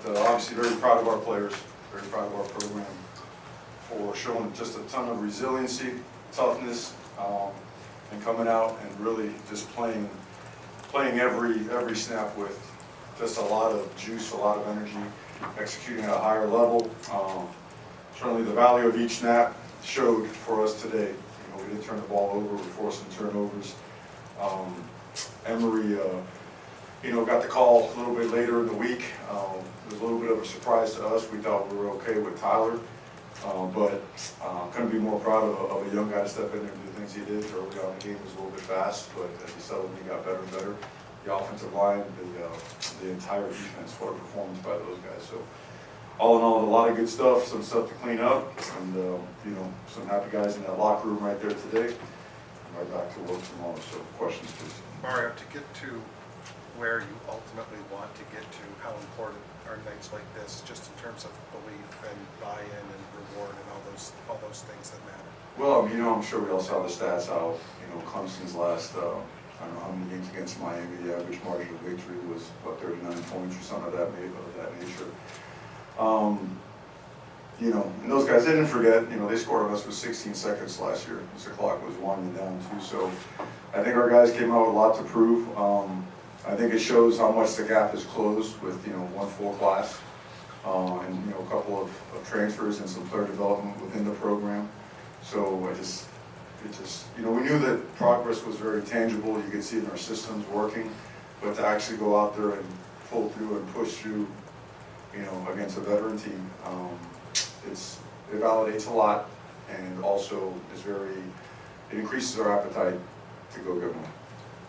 obviously very proud of our players, very proud of our program for showing just a ton of resiliency, toughness, and coming out and really just playing every snap with just a lot of juice, a lot of energy, executing at a higher level. Certainly the value of each snap showed for us today. You know, we didn't turn the ball over, we forced some turnovers. Emory, you know, got the call a little bit later in the week. It was a little bit of a surprise to us. We thought we were okay with Tyler, but couldn't be more proud of a young guy to step in there and do the things he did. Early on in the game was a little bit fast, but as he settled in, he got better and better. The offensive line, the entire defense, what a performance by those guys. So all in all, a lot of good stuff, some stuff to clean up, and you know, some happy guys in that locker room right there today. Right back to work tomorrow. So questions, please. Mario, to get to where you ultimately want to get to, how important are nights like this, just in terms of belief and buy-in and reward and all those things that matter? Well, you know, I'm sure we all saw the stats out. You know, Clemson's last, I don't know how many games against Miami, the average margin of victory was, what, 39 points or something of that nature. You know, and those guys didn't forget, you know, they scored on us with 16 seconds last year. The clock was winding down too. So I think our guys came out with a lot to prove. I think it shows how much the gap is closed with, you know, one full class and, you know, a couple of transfers and some player development within the program. So you know, we knew that progress was very tangible. You could see it in our systems working, but to actually go out there and pull through and push through, you know, against a veteran team, it validates a lot, and also it increases our appetite to go get more.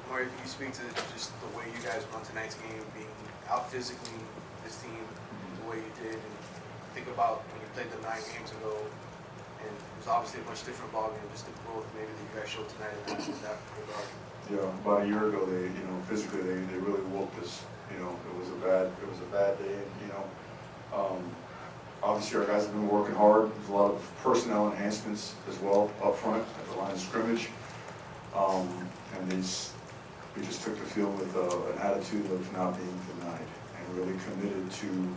Mario, can you speak to just the way you guys won tonight's game, being out physically this team the way you did, and think about when you played them 9 games ago, and it was obviously a much different ballgame, just the growth maybe that you guys showed tonight in that regard. Yeah, about a year ago, they, you know, physically they really whooped us. You know, it was a bad day, and you know, obviously our guys have been working hard. There's a lot of personnel enhancements as well up front at the line of scrimmage, and we just took the field with an attitude of not being denied, and really committed to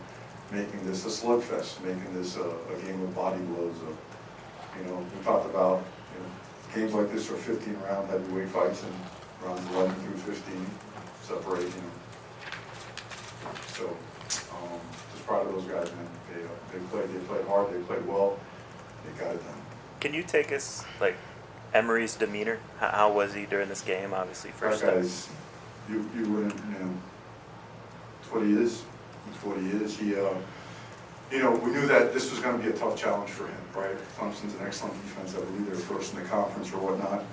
making this a slugfest, making this a game of body blows. You know, we talked about, you know, games like this are 15-round heavyweight fights, and rounds 11 through 15 separate. You know, so just proud of those guys, man. They played hard, they played well, they got it done. Can you take us, like, Emory's demeanor? How was he during this game? Obviously, first that guy's, you wouldn't, you know, it's what he is. It's what he is. He, you know, we knew that this was going to be a tough challenge for him, right? Clemson's an excellent defense. I believe they're first in the conference or whatnot.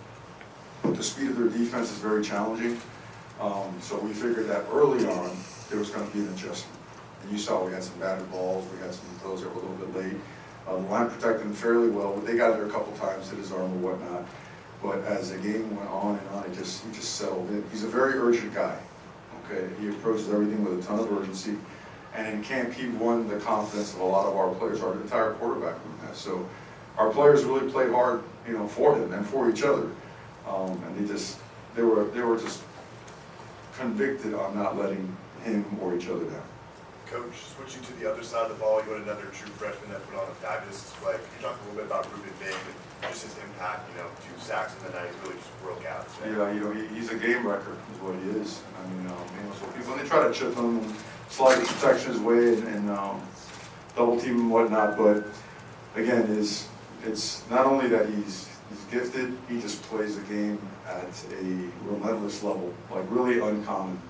But the speed of their defense is very challenging. So we figured that early on there was going to be an adjustment. And you saw we had some batted balls. We had some throws that were a little bit late. The line protected him fairly well. They got there a couple times, hit his arm or whatnot. But as the game went on and on, he just settled in. He's a very urgent guy. Okay, he approaches everything with a ton of urgency. And in camp, he won the confidence of a lot of our players. Our entire quarterback room has. So our players really played hard, you know, for him and for each other. And they were just convicted on not letting him or each other down. Coach, switching to the other side of the ball, you had another true freshman that put on a fabulous display. Can you talk a little bit about Ruben Big and just his impact? You know, 2 sacks in the night, he really just broke out. Yeah, you know, he's a game wrecker, is what he is. I mean, you know, so people, when they try to chip him and slide the protection his way and double team and whatnot, but again, it's not only that he's gifted, he just plays the game at a relentless level, like really uncommon.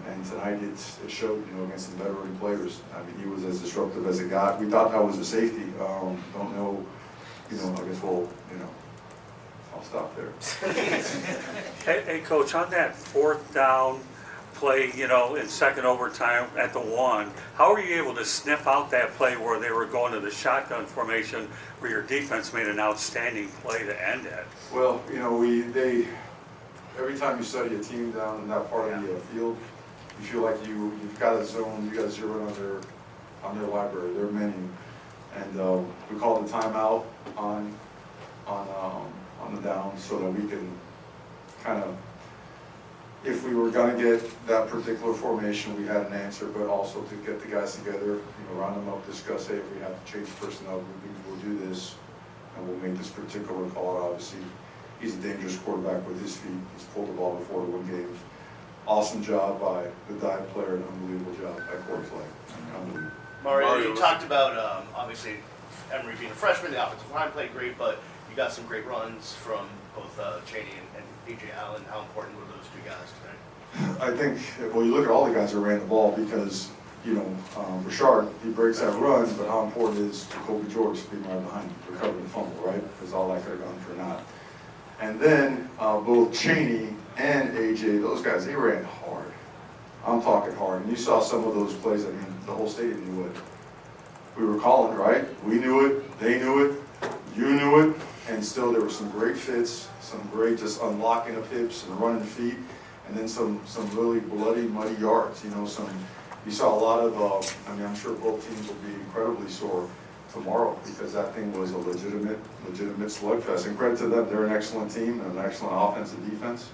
And tonight it showed, you know, against some veteran players. I mean, he was as disruptive as it got. We thought that was a safety. Don't know, you know, I guess we'll, you know, I'll stop there. Hey, Coach, on that 4th down play, you know, in second overtime at the 1, how were you able to sniff out that play where they were going to the shotgun formation where your defense made an outstanding play to end it? Well, you know, every time you study a team down in that part of the field, you feel like you've got a zone, you got to zero in on their library, their menu, and we called a timeout on the down so that we can kind of if we were gonna get that particular formation, we had an answer, but also to get the guys together, round them up, discuss, hey, if we have to change personnel, we'll do this, and we'll make this particular call. Obviously, he's a dangerous quarterback with his feet. He's pulled the ball before to win games. Awesome job by the dive player, and unbelievable job by Corey Flay. Unbelievable. Mario, you was- talked about obviously Emery being a freshman, the offensive line played great, but you got some great runs from both Cheney and A.J. Allen. How important were those two guys tonight? I think, well, you look at all the guys that ran the ball because, Richard, he breaks that run, but how important is Jacoby George being right behind him, recovering the fumble, right? Because all that could have gone for naught. And then both Cheney and AJ, those guys, they ran hard. I'm talking hard. And you saw some of those plays, I mean, the whole stadium knew it. We were calling, right? We knew it, they knew it, you knew it, and still there were some great fits, some great just unlocking of hips and running feet, and then some really bloody, muddy yards. You saw a lot of, I'm sure both teams will be incredibly sore tomorrow because that thing was a legitimate slugfest. And credit to them, they're an excellent team and an excellent offensive defense.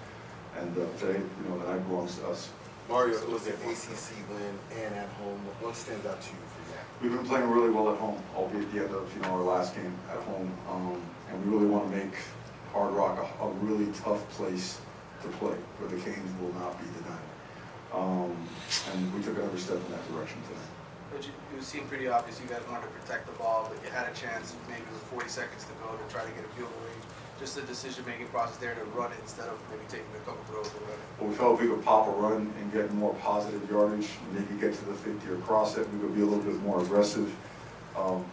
And today, the night belongs to us. Mario, it was an ACC win and at home. What stands out to you for that? We've been playing really well at home, albeit the end of our last game at home. And we really want to make Hard Rock a really tough place to play, where the Canes will not be denied. And we took another step in that direction today. But it seemed pretty obvious you guys wanted to protect the ball, but you had a chance, maybe with 40 seconds to go, to try to get a field goal range. Just the decision-making process there to run it instead of maybe taking a couple throws and running. Well, we felt if we could pop a run and get more positive yardage, maybe get to the 50 or cross it, we would be a little bit more aggressive.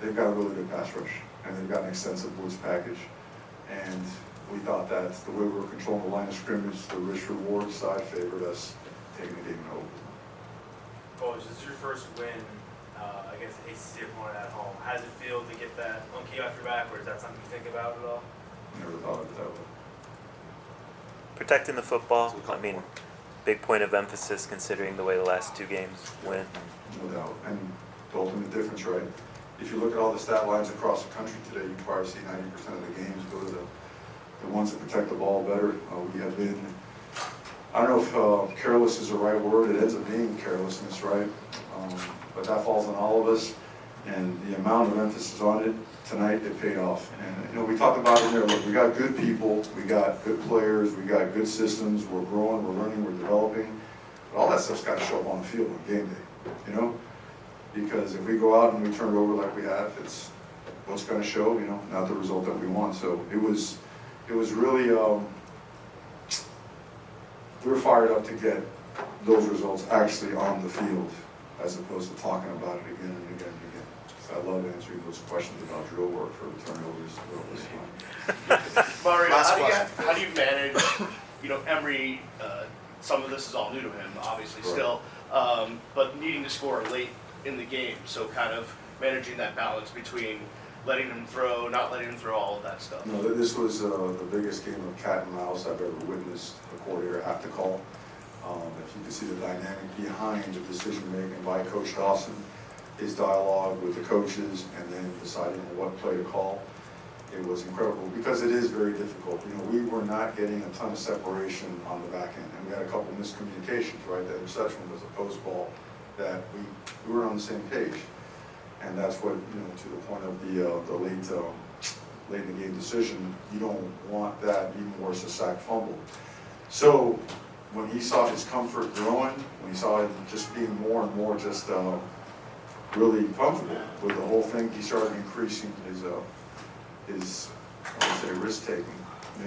They've got a really good pass rush, and they've got an extensive blitz package. And we thought that the way we were controlling the line of scrimmage, the risk-reward side favored us taking the game over. Coach, this is your first win against an ACC opponent at home. How does it feel to get that monkey off your back, or is that something you think about at all? Never thought of it that way. Protecting the football, big point of emphasis considering the way the last two games went. No doubt. And the ultimate difference, right? If you look at all the stat lines across the country today, you probably see 90% of the games go to the ones that protect the ball better. We have been, I don't know if careless is the right word. It ends up being carelessness, right? But that falls on all of us. And the amount of emphasis on it tonight, it paid off. And we talked about it in there. Look, we got good people, we got good players, we got good systems. We're growing, we're learning, we're developing. But all that stuff's got to show up on the field on game day, Because if we go out and we turn it over like we have, it's what's going to show, not the result that we want. So it was really, we were fired up to get those results actually on the field, as opposed to talking about it again and again and again. So I love answering those questions about drill work for the turnovers. Mario, Last how do you manage, Emery, some of this is all new to him, obviously, Right. still, but needing to score late in the game, so kind of managing that balance between letting him throw, not letting him throw, all of that stuff. No, this was the biggest game of cat and mouse I've ever witnessed a coordinator have to call. If you can see the dynamic behind the decision making by Coach Dawson, his dialogue with the coaches, and then deciding on what play to call, it was incredible because it is very difficult. We were not getting a ton of separation on the back end, and we had a couple miscommunications, right? That interception was a post ball that we weren't on the same page. And that's what, to the point of the late in the game decision, you don't want that, even worse, a sack fumble. So when he saw his comfort growing, when he saw him just being more and more just really comfortable with the whole thing, he started increasing his I would say, risk taking.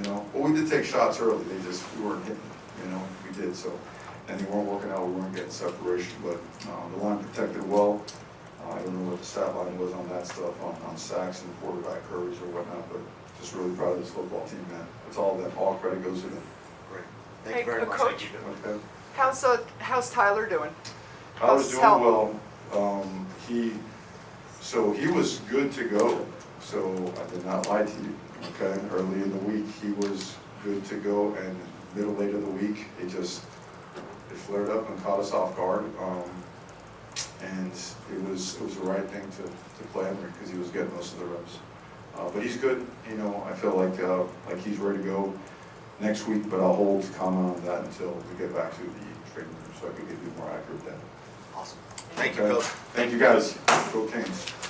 But we did take shots early. We weren't hitting. We did so, and they weren't working out. We weren't getting separation, but the line protected well. I don't know what the stat line was on that stuff, on sacks and quarterback coverage or whatnot, but just really proud of this football team, man. It's all that, all credit goes to them. Great. Thank you very much. Coach, Okay. how's Tyler doing? I was How's doing health? well. He was good to go, so I did not lie to you, okay? Early in the week, he was good to go, and middle, late of the week, it flared up and caught us off guard. And it was the right thing to play him because he was getting most of the reps. But he's good. I feel like he's ready to go. next week, but I'll hold comment on that until we get back to the training room, so I can give you a more accurate data. Awesome. Thank you, Coach. Thank you, guys. Go Kings.